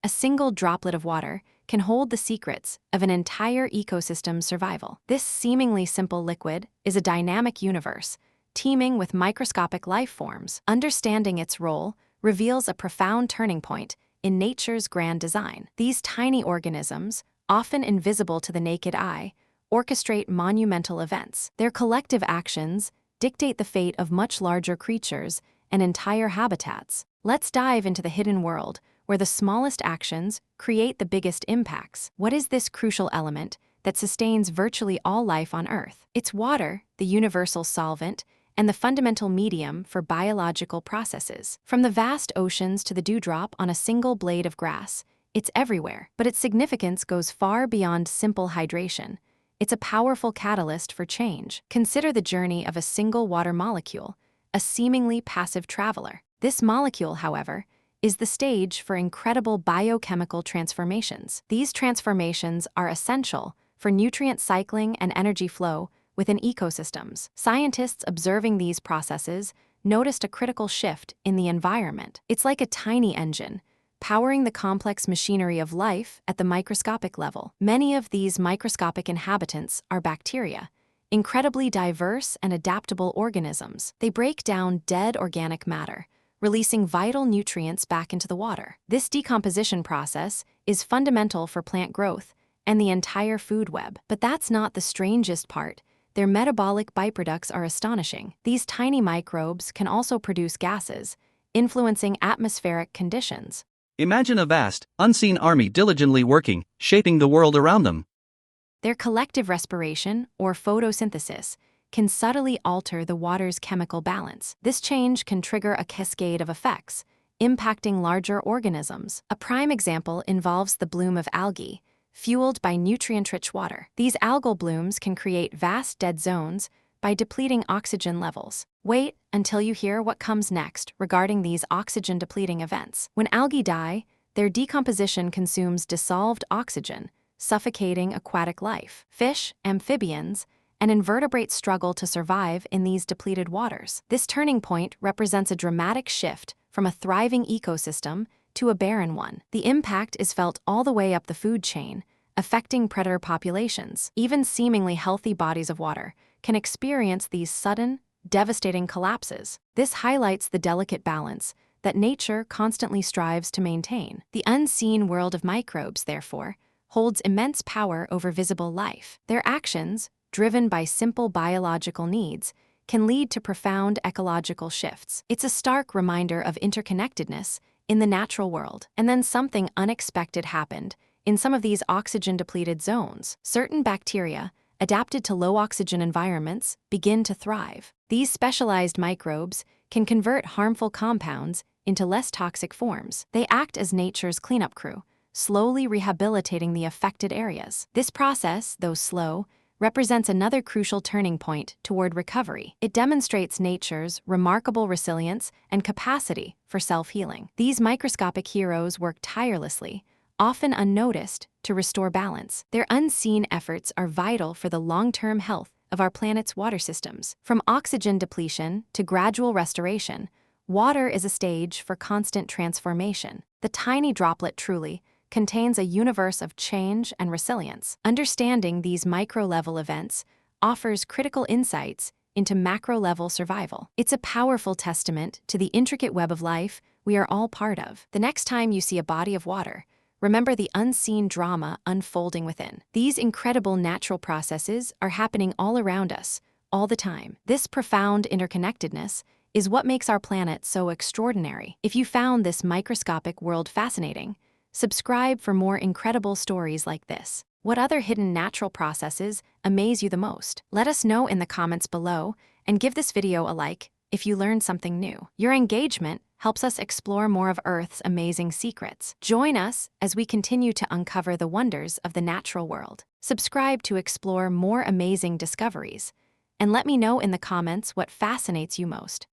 A single droplet of water can hold the secrets of an entire ecosystem's survival. This seemingly simple liquid is a dynamic universe, teeming with microscopic life forms. Understanding its role reveals a profound turning point in nature's grand design. These tiny organisms, often invisible to the naked eye, orchestrate monumental events. Their collective actions dictate the fate of much larger creatures and entire habitats. Let's dive into the hidden world, where the smallest actions create the biggest impacts. What is this crucial element that sustains virtually all life on Earth? It's water, the universal solvent, and the fundamental medium for biological processes. From the vast oceans to the dewdrop on a single blade of grass, it's everywhere. But its significance goes far beyond simple hydration. It's a powerful catalyst for change. Consider the journey of a single water molecule, a seemingly passive traveler. This molecule, however, is the stage for incredible biochemical transformations. These transformations are essential for nutrient cycling and energy flow within ecosystems. Scientists observing these processes noticed a critical shift in the environment. It's like a tiny engine, powering the complex machinery of life at the microscopic level. Many of these microscopic inhabitants are bacteria, incredibly diverse and adaptable organisms. They break down dead organic matter, releasing vital nutrients back into the water. This decomposition process is fundamental for plant growth and the entire food web. But that's not the strangest part. Their metabolic byproducts are astonishing. These tiny microbes can also produce gases, influencing atmospheric conditions. Imagine a vast, unseen army diligently working, shaping the world around them. Their collective respiration, or photosynthesis, can subtly alter the water's chemical balance. This change can trigger a cascade of effects, impacting larger organisms. A prime example involves the bloom of algae, fueled by nutrient-rich water. These algal blooms can create vast dead zones by depleting oxygen levels. Wait until you hear what comes next regarding these oxygen-depleting events. When algae die, their decomposition consumes dissolved oxygen, suffocating aquatic life. Fish, amphibians, and invertebrates struggle to survive in these depleted waters. This turning point represents a dramatic shift from a thriving ecosystem to a barren one. The impact is felt all the way up the food chain, affecting predator populations. Even seemingly healthy bodies of water can experience these sudden, devastating collapses. This highlights the delicate balance that nature constantly strives to maintain. The unseen world of microbes, therefore, holds immense power over visible life. Their actions, driven by simple biological needs, can lead to profound ecological shifts. It's a stark reminder of interconnectedness in the natural world. And then something unexpected happened in some of these oxygen-depleted zones. Certain bacteria, adapted to low-oxygen environments, begin to thrive. These specialized microbes can convert harmful compounds into less toxic forms. They act as nature's cleanup crew, slowly rehabilitating the affected areas. This process, though slow, represents another crucial turning point toward recovery. It demonstrates nature's remarkable resilience and capacity for self-healing. These microscopic heroes work tirelessly, often unnoticed, to restore balance. Their unseen efforts are vital for the long-term health of our planet's water systems. From oxygen depletion to gradual restoration, water is a stage for constant transformation. The tiny droplet truly contains a universe of change and resilience. Understanding these micro-level events offers critical insights into macro-level survival. It's a powerful testament to the intricate web of life we are all part of. The next time you see a body of water, remember the unseen drama unfolding within. These incredible natural processes are happening all around us, all the time. This profound interconnectedness is what makes our planet so extraordinary. If you found this microscopic world fascinating, subscribe for more incredible stories like this. What other hidden natural processes amaze you the most? Let us know in the comments below, and give this video a like if you learned something new. Your engagement helps us explore more of Earth's amazing secrets. Join us as we continue to uncover the wonders of the natural world. Subscribe to explore more amazing discoveries, and let me know in the comments what fascinates you most.